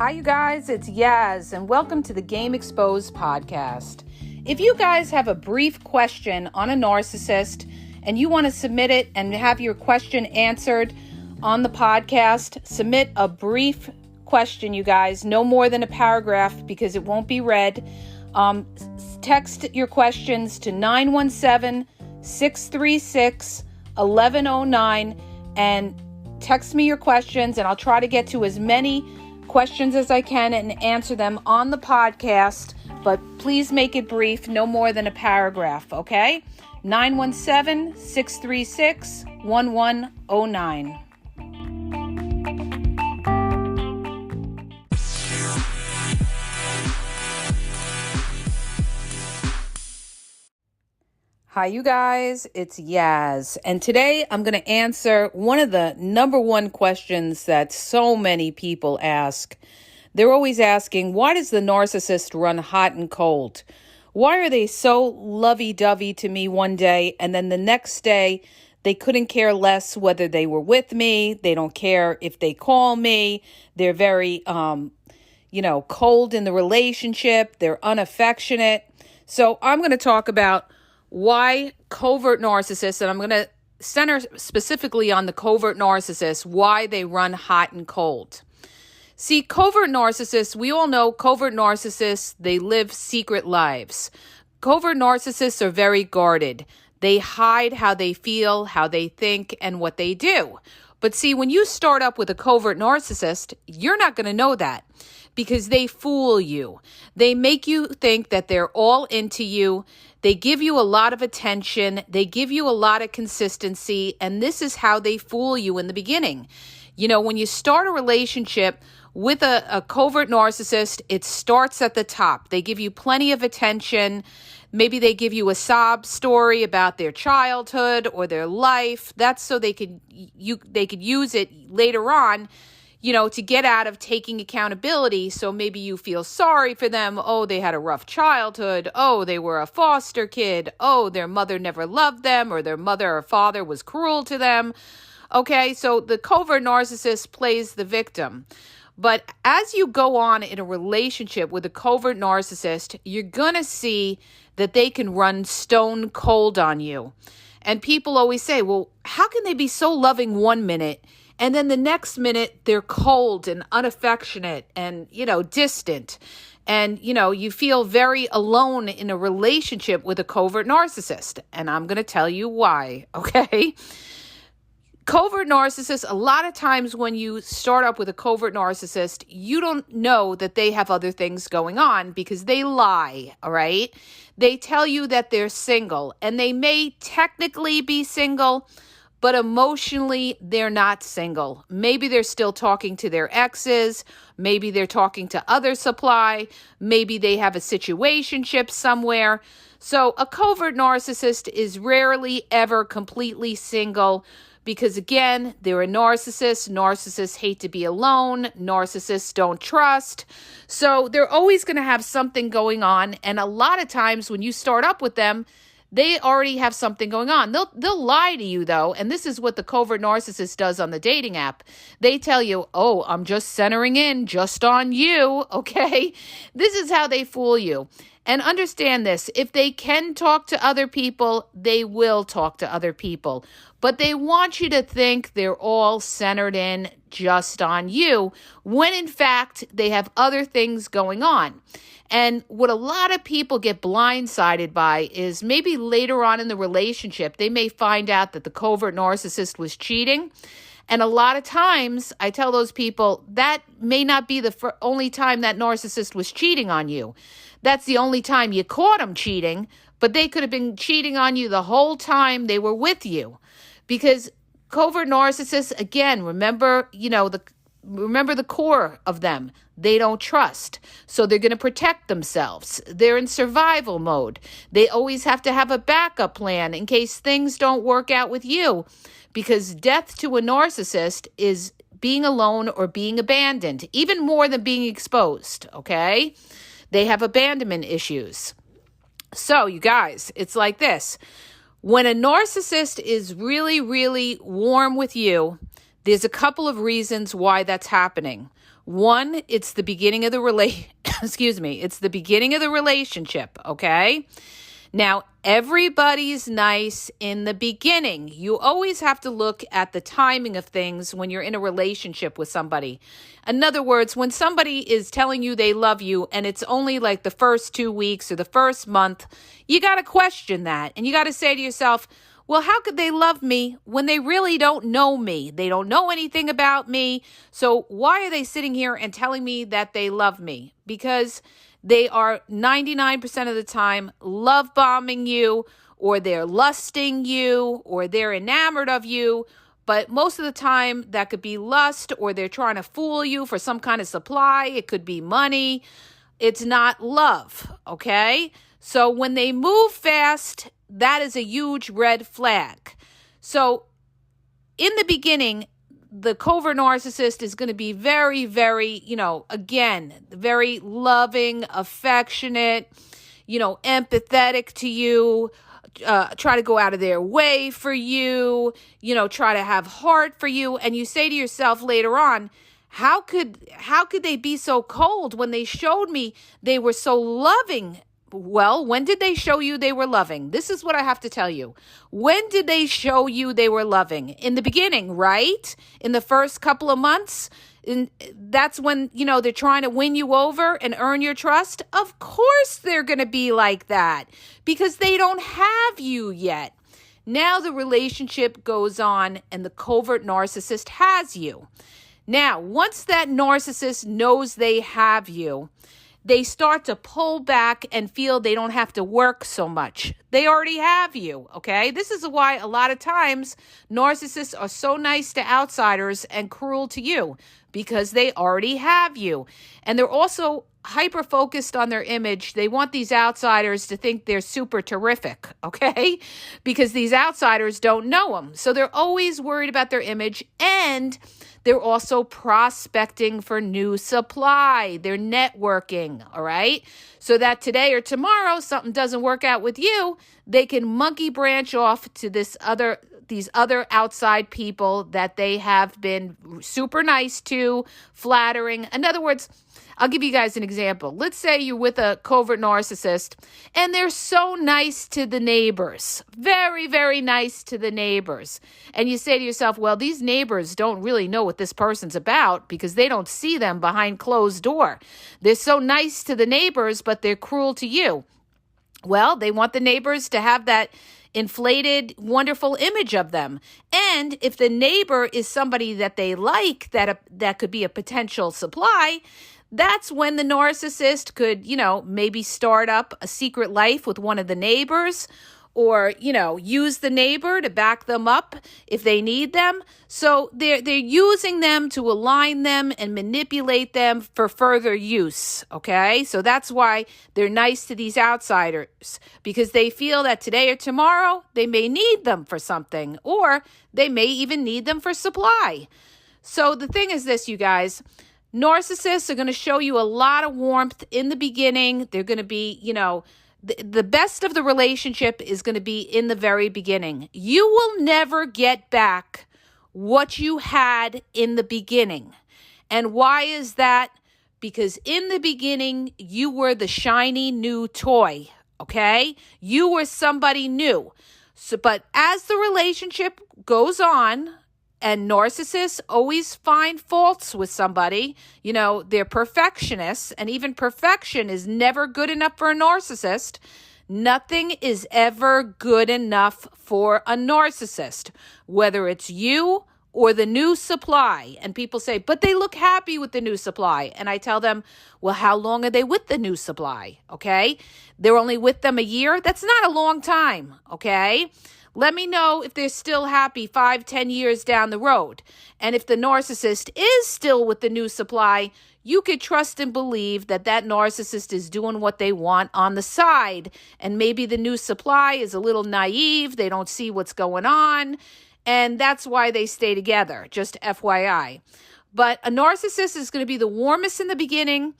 Hi, you guys, it's Yaz, and welcome to the Game Exposed podcast. If you guys have a brief question on a narcissist and you want to submit it and have your question answered on the podcast, submit a brief question, you guys, no more than a paragraph because it won't be read. Text your questions to 917-636-1109 and text me your questions, and I'll try to get to as many questions as I can and answer them on the podcast, but please make it brief, no more than a paragraph, okay? 917-636-1109. Hi, you guys, it's Yaz, and today I'm going to answer one of the number one questions that so many people ask. They're always asking, why does the narcissist run hot and cold? Why are they so lovey-dovey to me one day, and then the next day they couldn't care less whether they were with me? They don't care if they call me. They're very, cold in the relationship. They're unaffectionate. So I'm going to talk about why covert narcissists, and I'm going to center specifically on the covert narcissists, why they run hot and cold. See, covert narcissists, we all know covert narcissists, they live secret lives. Covert narcissists are very guarded. They hide how they feel, how they think, and what they do. But see, when you start up with a covert narcissist, you're not going to know that because they fool you. They make you think that they're all into you. They give you a lot of attention. They give you a lot of consistency. And this is how they fool you in the beginning. You know, when you start a relationship with a covert narcissist, it starts at the top. They give you plenty of attention. Maybe they give you a sob story about their childhood or their life. That's so they could use it later on, to get out of taking accountability. So maybe you feel sorry for them. Oh, they had a rough childhood. Oh, they were a foster kid. Oh, their mother never loved them, or their mother or father was cruel to them. Okay, so the covert narcissist plays the victim. But as you go on in a relationship with a covert narcissist, you're going to see that they can run stone cold on you. And people always say, well, how can they be so loving one minute and then the next minute they're cold and unaffectionate and, distant? And, you feel very alone in a relationship with a covert narcissist. And I'm going to tell you why, okay? Covert narcissists, a lot of times when you start up with a covert narcissist, you don't know that they have other things going on because they lie, all right? They tell you that they're single, and they may technically be single, but emotionally, they're not single. Maybe they're still talking to their exes. Maybe they're talking to other supply. Maybe they have a situationship somewhere. So a covert narcissist is rarely ever completely single because, again, they're a narcissist. Narcissists hate to be alone. Narcissists don't trust. So they're always going to have something going on. And a lot of times when you start up with them, they already have something going on. They'll lie to you, though, and this is what the covert narcissist does on the dating app. They tell you, oh, I'm just centering in just on you, okay? This is how they fool you. And understand this, if they can talk to other people, they will talk to other people. But they want you to think they're all centered in just on you, when in fact, they have other things going on. And what a lot of people get blindsided by is maybe later on in the relationship, they may find out that the covert narcissist was cheating. And a lot of times, I tell those people, that may not be the only time that narcissist was cheating on you. That's the only time you caught them cheating, but they could have been cheating on you the whole time they were with you. Because covert narcissists, again, remember the core of them. They don't trust. So they're going to protect themselves. They're in survival mode. They always have to have a backup plan in case things don't work out with you. Because death to a narcissist is being alone or being abandoned, even more than being exposed, okay? They have abandonment issues. So, you guys, it's like this. When a narcissist is really, really warm with you, there's a couple of reasons why that's happening. One, it's the beginning of the it's the beginning of the relationship, okay? Now, everybody's nice in the beginning. You always have to look at the timing of things when you're in a relationship with somebody. In other words, when somebody is telling you they love you and it's only like the first 2 weeks or the first month, you got to question that. And you got to say to yourself, well, how could they love me when they really don't know me? They don't know anything about me. So why are they sitting here and telling me that they love me? Because they are 99% of the time love bombing you, or they're lusting you, or they're enamored of you. But most of the time that could be lust, or they're trying to fool you for some kind of supply. It could be money. It's not love, okay? So when they move fast, that is a huge red flag. So in the beginning, the covert narcissist is going to be very, very, again, very loving, affectionate, empathetic to you, try to go out of their way for you, try to have heart for you. And you say to yourself later on, how could they be so cold when they showed me they were so loving? Well, when did they show you they were loving? This is what I have to tell you. When did they show you they were loving? In the beginning, right? In the first couple of months? That's when, they're trying to win you over and earn your trust. Of course they're going to be like that because they don't have you yet. Now the relationship goes on and the covert narcissist has you. Now, once that narcissist knows they have you, they start to pull back and feel they don't have to work so much. They already have you, okay? This is why a lot of times narcissists are so nice to outsiders and cruel to you, because they already have you. And they're also hyper-focused on their image. They want these outsiders to think they're super terrific, okay? Because these outsiders don't know them. So they're always worried about their image, and they're also prospecting for new supply. They're networking, all right? So that today or tomorrow something doesn't work out with you, they can monkey branch off to these other outside people that they have been super nice to, flattering. In other words, I'll give you guys an example. Let's say you're with a covert narcissist and they're so nice to the neighbors, very, very nice to the neighbors. And you say to yourself, well, these neighbors don't really know what this person's about because they don't see them behind closed door. They're so nice to the neighbors, but they're cruel to you. Well, they want the neighbors to have that inflated, wonderful image of them. And if the neighbor is somebody that they like, that could be a potential supply, that's when the narcissist could, maybe start up a secret life with one of the neighbors, or, use the neighbor to back them up if they need them. So they're using them to align them and manipulate them for further use, okay? So that's why they're nice to these outsiders, because they feel that today or tomorrow they may need them for something, or they may even need them for supply. So the thing is this, you guys, narcissists are going to show you a lot of warmth in the beginning. They're going to be, the best of the relationship is going to be in the very beginning. You will never get back what you had in the beginning. And why is that? Because in the beginning, you were the shiny new toy, okay? You were somebody new. So, but as the relationship goes on, and narcissists always find faults with somebody. They're perfectionists, and even perfection is never good enough for a narcissist. Nothing is ever good enough for a narcissist, whether it's you or the new supply. And people say, but they look happy with the new supply. And I tell them, well, how long are they with the new supply? Okay. They're only with them a year. That's not a long time. Okay. Let me know if they're still happy 5-10 years down the road. And if the narcissist is still with the new supply, you could trust and believe that narcissist is doing what they want on the side. And maybe the new supply is a little naive. They don't see what's going on. And that's why they stay together, just FYI. But a narcissist is going to be the warmest in the beginning,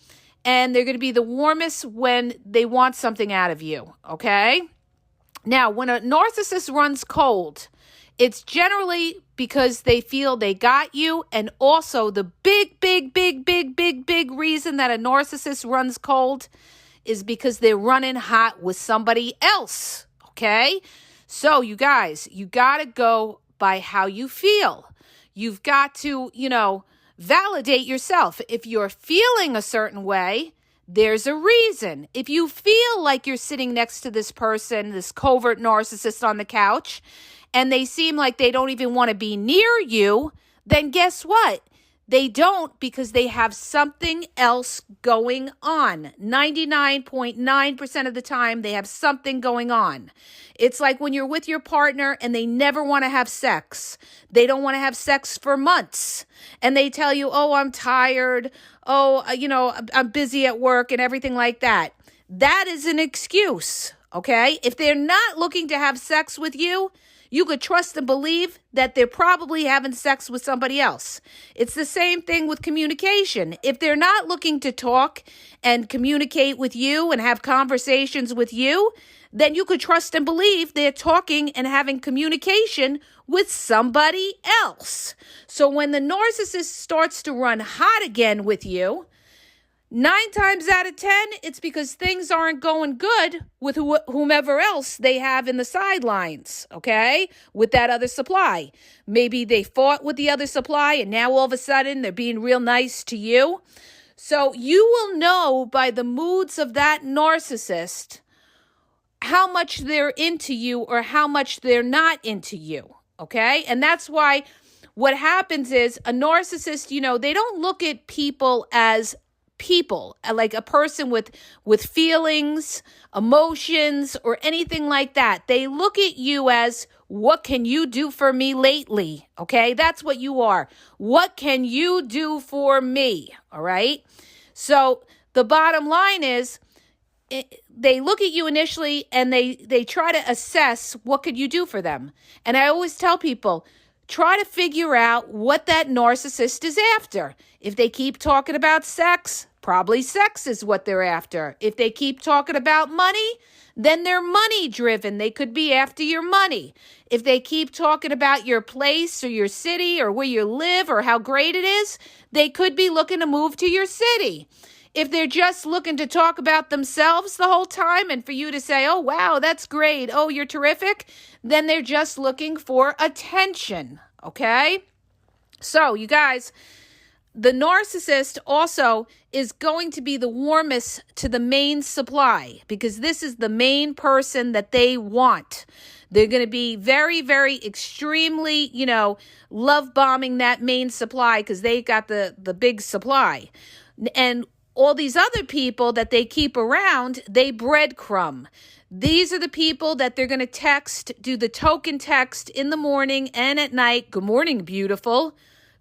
and they're going to be the warmest when they want something out of you, okay? Now, when a narcissist runs cold, It's generally because they feel they got you. And also the big reason that a narcissist runs cold is because they're running hot with somebody else. Okay? So you guys, you got to go by how you feel. You've got to, validate yourself. If you're feeling a certain way, there's a reason. If you feel like you're sitting next to this person, this covert narcissist on the couch, and they seem like they don't even want to be near you, then guess what? They don't, because they have something else going on. 99.9% of the time, they have something going on. It's like when you're with your partner and they never want to have sex. They don't want to have sex for months. And they tell you, oh, I'm tired. Oh, I'm busy at work and everything like that. That is an excuse, okay? If they're not looking to have sex with you, you could trust and believe that they're probably having sex with somebody else. It's the same thing with communication. If they're not looking to talk and communicate with you and have conversations with you, then you could trust and believe they're talking and having communication with somebody else. So when the narcissist starts to run hot again with you, 9 times out of 10, it's because things aren't going good with whomever else they have in the sidelines, okay, with that other supply. Maybe they fought with the other supply and now all of a sudden they're being real nice to you. So you will know by the moods of that narcissist how much they're into you or how much they're not into you, okay? And that's why what happens is a narcissist, they don't look at people as people, like a person with feelings, emotions, or anything like that. They look at you as, what can you do for me lately? Okay, that's what you are. What can you do for me? All right. So the bottom line is, they look at you initially and they try to assess what could you do for them. And I always tell people, try to figure out what that narcissist is after. If they keep talking about sex, probably sex is what they're after. If they keep talking about money, then they're money driven. They could be after your money. If they keep talking about your place or your city or where you live or how great it is, they could be looking to move to your city. If they're just looking to talk about themselves the whole time and for you to say, oh, wow, that's great. Oh, you're terrific. Then they're just looking for attention. Okay? So, you guys, the narcissist also is going to be the warmest to the main supply because this is the main person that they want. They're going to be very, very extremely, love bombing that main supply because they got the big supply. And all these other people that they keep around, they breadcrumb. These are the people that they're going to text, do the token text in the morning and at night. Good morning, beautiful.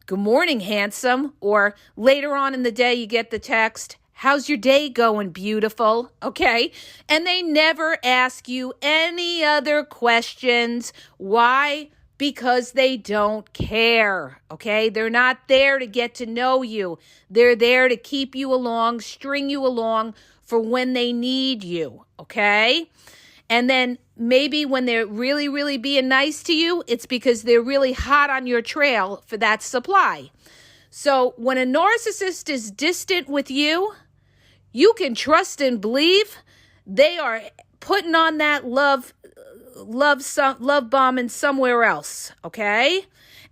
Good morning, handsome. Or later on in the day, you get the text, how's your day going, beautiful? Okay. And they never ask you any other questions. Why? Because they don't care, okay? They're not there to get to know you. They're there to keep you along, string you along for when they need you, okay? And then maybe when they're really, really being nice to you, it's because they're really hot on your trail for that supply. So when a narcissist is distant with you, you can trust and believe they are putting on that love bombing somewhere else, okay?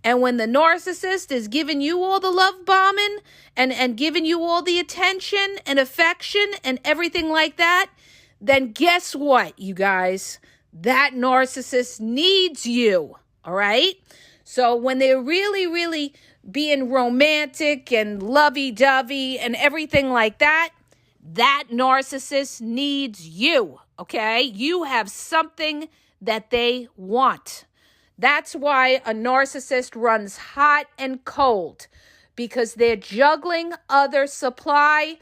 And when the narcissist is giving you all the love bombing and giving you all the attention and affection and everything like that, then guess what, you guys? That narcissist needs you, all right? So when they're really, really being romantic and lovey-dovey and everything like that, that narcissist needs you, okay? You have something that they want. That's why a narcissist runs hot and cold, because they're juggling other supply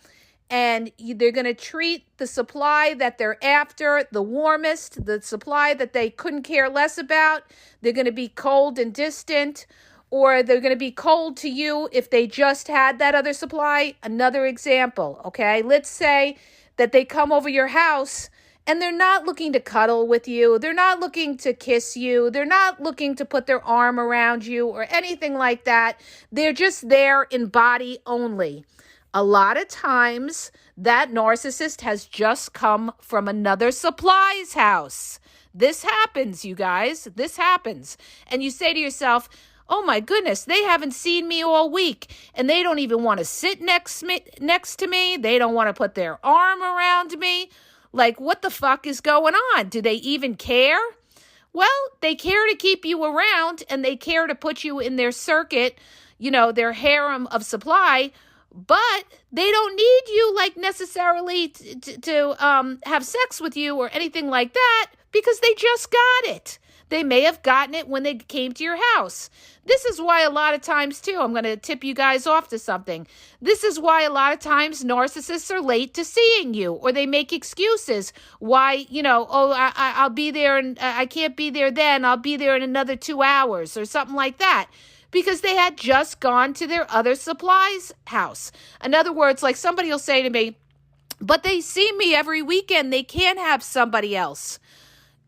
and they're going to treat the supply that they're after the warmest, the supply that they couldn't care less about. They're going to be cold and distant, or they're going to be cold to you if they just had that other supply. Another example, okay? Let's say that they come over your house and they're not looking to cuddle with you. They're not looking to kiss you. They're not looking to put their arm around you or anything like that. They're just there in body only. A lot of times, that narcissist has just come from another supplies house. This happens, you guys. This happens. And you say to yourself, oh my goodness, they haven't seen me all week, and they don't even want to sit next to me. They don't want to put their arm around me. Like, what the fuck is going on? Do they even care? Well, they care to keep you around, and they care to put you in their circuit, their harem of supply, but they don't need you like necessarily to have sex with you or anything like that, because they just got it. They may have gotten it when they came to your house. This is why a lot of times, too, I'm going to tip you guys off to something. This is why a lot of times narcissists are late to seeing you, or they make excuses why, I'll be there and I can't be there then. I'll be there in another 2 hours or something like that, because they had just gone to their other supplies house. In other words, like somebody will say to me, but they see me every weekend. They can't have somebody else.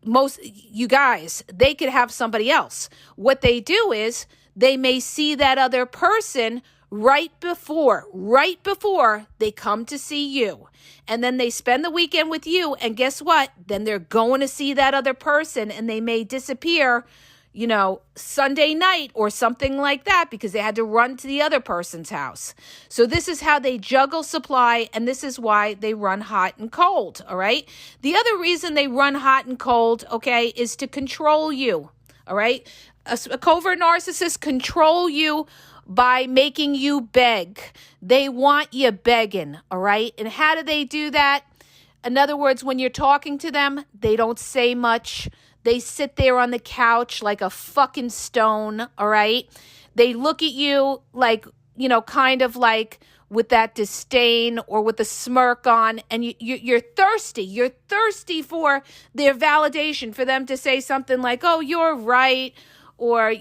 Most, you guys, they could have somebody else. What they do is they may see that other person right before they come to see you. And then they spend the weekend with you. And guess what? Then they're going to see that other person, and they may disappear, Sunday night or something like that, because they had to run to the other person's house. So this is how they juggle supply, and this is why they run hot and cold, all right? The other reason they run hot and cold, okay, is to control you, all right? A covert narcissist control you by making you beg. They want you begging, all right? And how do they do that? In other words, when you're talking to them, they don't say much. They sit there on the couch like a fucking stone, all right? They look at you like, kind of like with that disdain or with a smirk on, and you're thirsty. You're thirsty for their validation, for them to say something like, oh, you're right, or,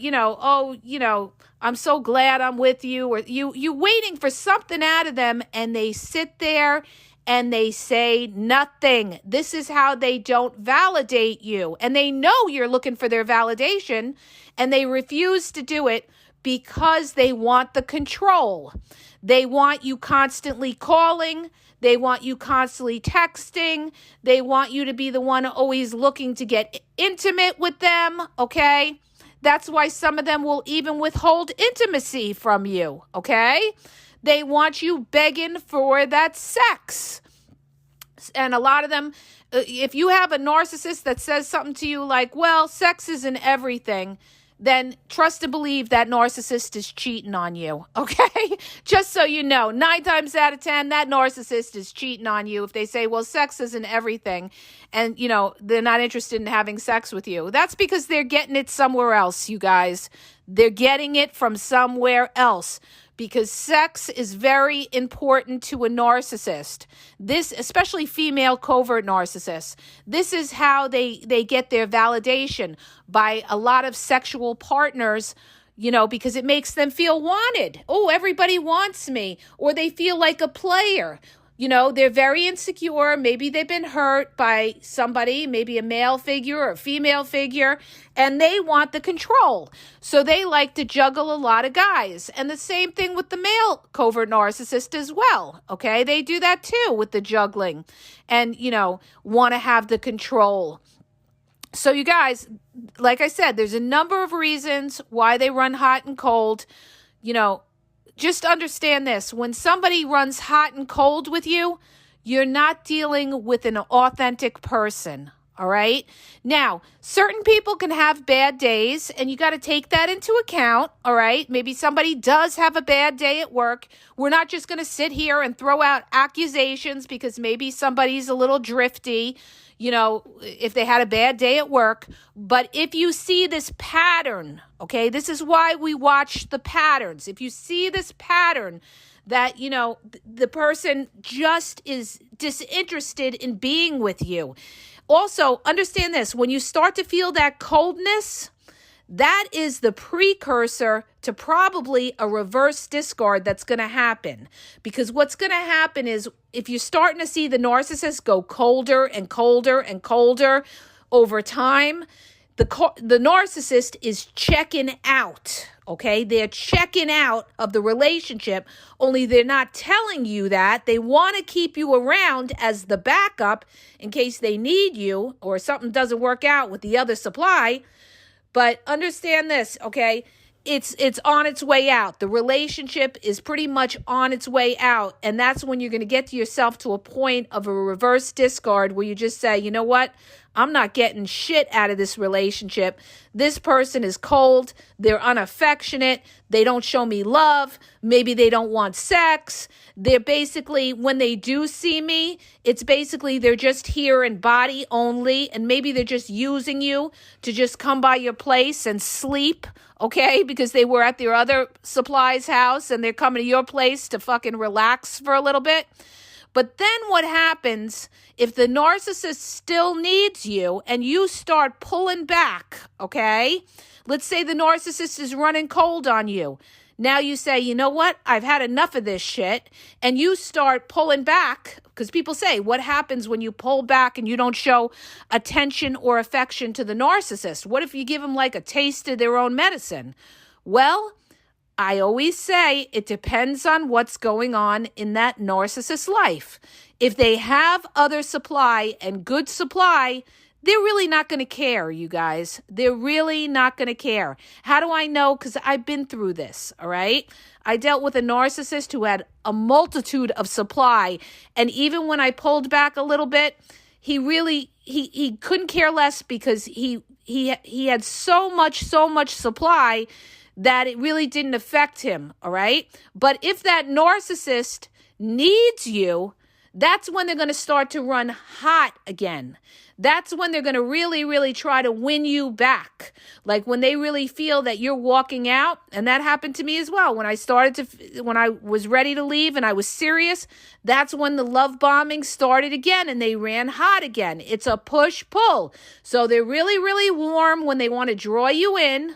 I'm so glad I'm with you, or you waiting for something out of them, and they sit there and they say nothing. This is how they don't validate you. And they know you're looking for their validation, and they refuse to do it because they want the control. They want you constantly calling. They want you constantly texting. They want you to be the one always looking to get intimate with them, okay? That's why some of them will even withhold intimacy from you, okay? They want you begging for that sex. And a lot of them, if you have a narcissist that says something to you like, well, sex isn't everything, then trust and believe that narcissist is cheating on you, okay? Just so you know, 9 times out of 10, that narcissist is cheating on you if they say, well, sex isn't everything, and, they're not interested in having sex with you. That's because they're getting it somewhere else, you guys. They're getting it from somewhere else, because sex is very important to a narcissist. This, especially female covert narcissists, this is how they get their validation, by a lot of sexual partners, because it makes them feel wanted. Oh, everybody wants me. Or they feel like a player. They're very insecure. Maybe they've been hurt by somebody, maybe a male figure or a female figure, and they want the control. So they like to juggle a lot of guys. And the same thing with the male covert narcissist as well, okay? They do that too with the juggling and, want to have the control. So you guys, like I said, there's a number of reasons why they run hot and cold. Just understand this. When somebody runs hot and cold with you, you're not dealing with an authentic person, all right? Now, certain people can have bad days, and you got to take that into account, all right? Maybe somebody does have a bad day at work. We're not just going to sit here and throw out accusations because maybe somebody's a little drifty, if they had a bad day at work. But if you see this pattern, okay, this is why we watch the patterns. If you see this pattern that, the person just is disinterested in being with you. Also, understand this. When you start to feel that coldness, that is the precursor to probably a reverse discard that's going to happen. Because what's going to happen is if you're starting to see the narcissist go colder and colder and colder over time, the narcissist is checking out, okay? They're checking out of the relationship, only they're not telling you that. They want to keep you around as the backup in case they need you or something doesn't work out with the other supply. But understand this, okay? It's on its way out. The relationship is pretty much on its way out. And that's when you're going to get yourself to a point of a reverse discard where you just say, you know what? I'm not getting shit out of this relationship. This person is cold. They're unaffectionate. They don't show me love. Maybe they don't want sex. They're basically, when they do see me, it's basically they're just here in body only. And maybe they're just using you to just come by your place and sleep, okay? Because they were at their other supplies house and they're coming to your place to fucking relax for a little bit. But then what happens if the narcissist still needs you and you start pulling back, okay? Let's say the narcissist is running cold on you. Now you say, you know what? I've had enough of this shit. And you start pulling back because people say, what happens when you pull back and you don't show attention or affection to the narcissist? What if you give them like a taste of their own medicine? Well, I always say it depends on what's going on in that narcissist's life. If they have other supply and good supply, they're really not going to care, you guys. They're really not going to care. How do I know? Because I've been through this, all right? I dealt with a narcissist who had a multitude of supply. And even when I pulled back a little bit, he couldn't care less because he had so much supply that it really didn't affect him, all right? But if that narcissist needs you, that's when they're going to start to run hot again. That's when they're going to really try to win you back. Like when they really feel that you're walking out, and that happened to me as well. When I was ready to leave and I was serious, that's when the love bombing started again and they ran hot again. It's a push-pull. So they're really warm when they want to draw you in,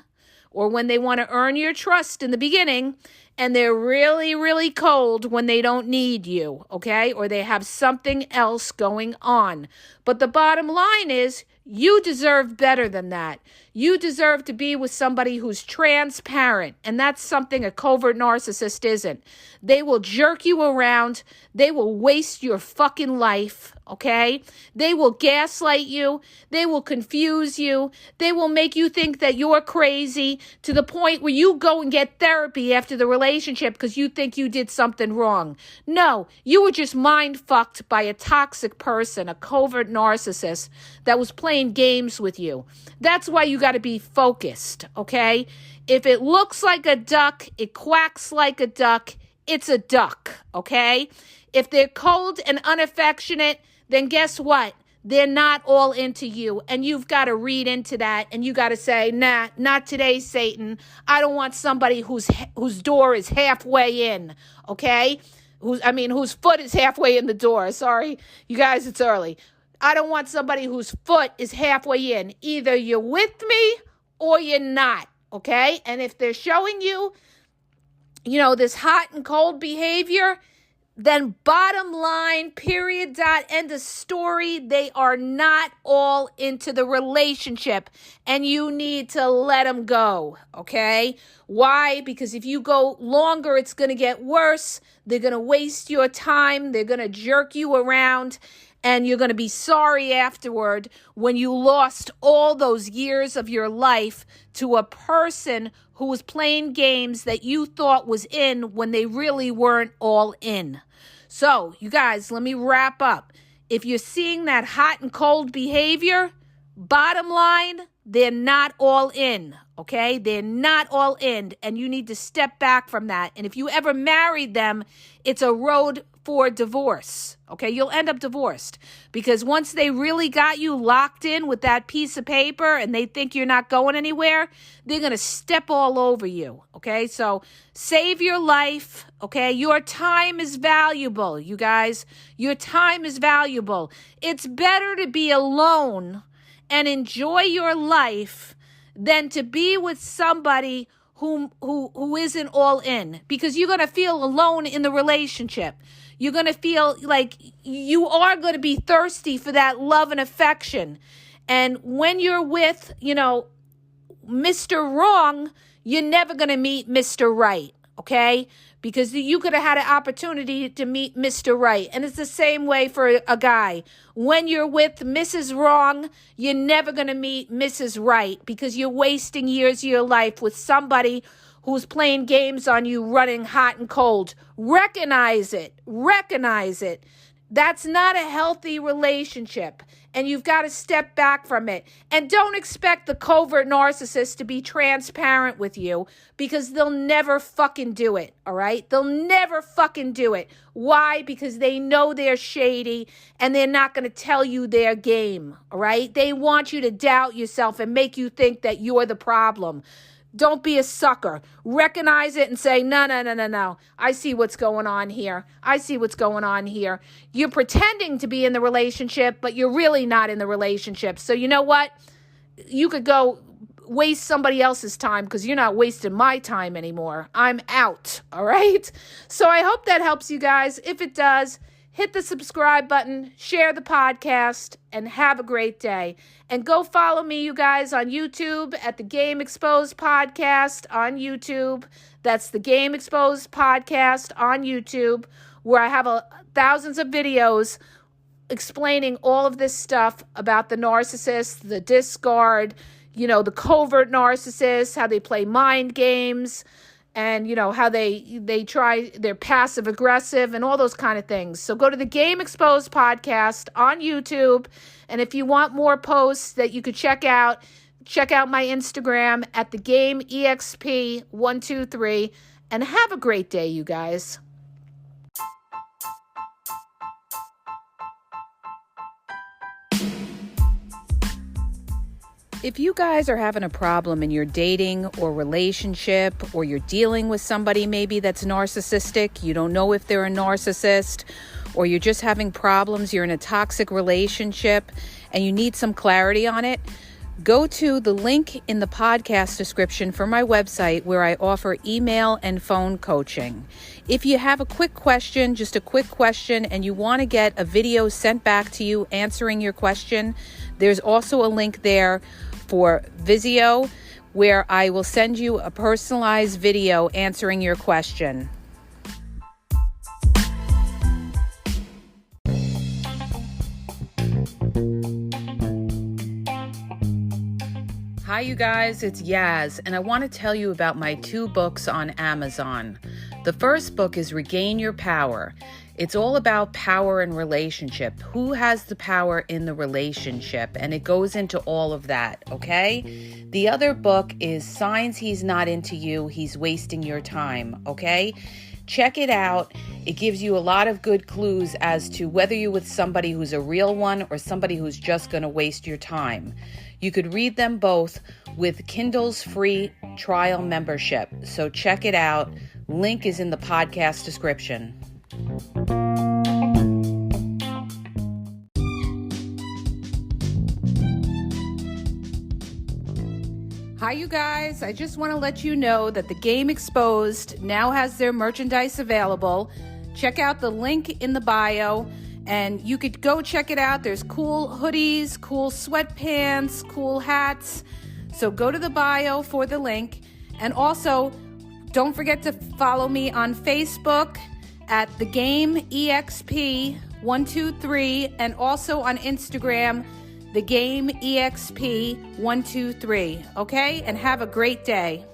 or when they want to earn your trust in the beginning, and they're really cold when they don't need you, okay? Or they have something else going on. But the bottom line is, you deserve better than that. You deserve to be with somebody who's transparent, and that's something a covert narcissist isn't. They will jerk you around. They will waste your fucking life, okay? They will gaslight you. They will confuse you. They will make you think that you're crazy to the point where you go and get therapy after the relationship because you think you did something wrong. No, you were just mind fucked by a toxic person, a covert narcissist that was playing games with you. That's why you got to be focused, okay? If it looks like a duck, it quacks like a duck, it's a duck, okay? If they're cold and unaffectionate, then guess what? They're not all into you, and you've got to read into that, and you got to say, nah, not today, Satan. I don't want somebody whose door is halfway in, okay? Whose foot is halfway in the door. Sorry, you guys, it's early. I don't want somebody whose foot is halfway in. Either you're with me or you're not, okay? And if they're showing you, this hot and cold behavior, then bottom line, period, dot, end of story, they are not all into the relationship, and you need to let them go, okay? Why? Because if you go longer, it's going to get worse. They're going to waste your time. They're going to jerk you around, and you're going to be sorry afterward when you lost all those years of your life to a person who was playing games that you thought was in when they really weren't all in. So, you guys, let me wrap up. If you're seeing that hot and cold behavior, bottom line, they're not all in, okay? They're not all in, and you need to step back from that. And if you ever married them, it's a road for divorce, okay? You'll end up divorced because once they really got you locked in with that piece of paper and they think you're not going anywhere, they're going to step all over you, okay? So save your life, okay? Your time is valuable, you guys. Your time is valuable. It's better to be alone and enjoy your life than to be with somebody who isn't all in, because you're going to feel alone in the relationship. You're going to feel like you are going to be thirsty for that love and affection. And when you're with, Mr. Wrong, you're never going to meet Mr. Right, okay? Because you could have had an opportunity to meet Mr. Right. And it's the same way for a guy. When you're with Mrs. Wrong, you're never going to meet Mrs. Right, because you're wasting years of your life with somebody who's playing games on you, running hot and cold. Recognize it. Recognize it. That's not a healthy relationship, and you've got to step back from it. And don't expect the covert narcissist to be transparent with you, because they'll never fucking do it, all right? They'll never fucking do it. Why? Because they know they're shady, and they're not going to tell you their game, all right? They want you to doubt yourself and make you think that you're the problem. Don't be a sucker. Recognize it and say, no. I see what's going on here. I see what's going on here. You're pretending to be in the relationship, but you're really not in the relationship. So you know what? You could go waste somebody else's time, because you're not wasting my time anymore. I'm out, all right? So I hope that helps you guys. If it does, hit the subscribe button, share the podcast, and have a great day. And go follow me, you guys, on YouTube at the Game Exposed Podcast on YouTube. That's the Game Exposed Podcast on YouTube, where I have thousands of videos explaining all of this stuff about the narcissist, the discard, the covert narcissists, how they play mind games, and, how they try, they're passive aggressive and all those kind of things. So go to the Game Exposed Podcast on YouTube. And if you want more posts that you could check out my Instagram at the Game EXP123. And have a great day, you guys. If you guys are having a problem in your dating or relationship, or you're dealing with somebody maybe that's narcissistic, you don't know if they're a narcissist, or you're just having problems, you're in a toxic relationship, and you need some clarity on it, go to the link in the podcast description for my website, where I offer email and phone coaching. If you have a quick question, just a quick question, and you want to get a video sent back to you answering your question, there's also a link there for Vizio, where I will send you a personalized video answering your question. Hi, you guys, it's Yaz, and I want to tell you about my 2 books on Amazon. The first book is Regain Your Power. It's all about power and relationship. Who has the power in the relationship? And it goes into all of that, okay? The other book is Signs He's Not Into You, He's Wasting Your Time, okay? Check it out. It gives you a lot of good clues as to whether you're with somebody who's a real one or somebody who's just going to waste your time. You could read them both with Kindle's free trial membership. So check it out. Link is in the podcast description. Hi, you guys. I just want to let you know that the Game Exposed now has their merchandise available. Check out the link in the bio, and you could go check it out. There's cool hoodies, cool sweatpants, cool hats. So go to the bio for the link. And also, don't forget to follow me on Facebook at the Game EXP123, and also on Instagram, the Game EXP123. Okay? And have a great day.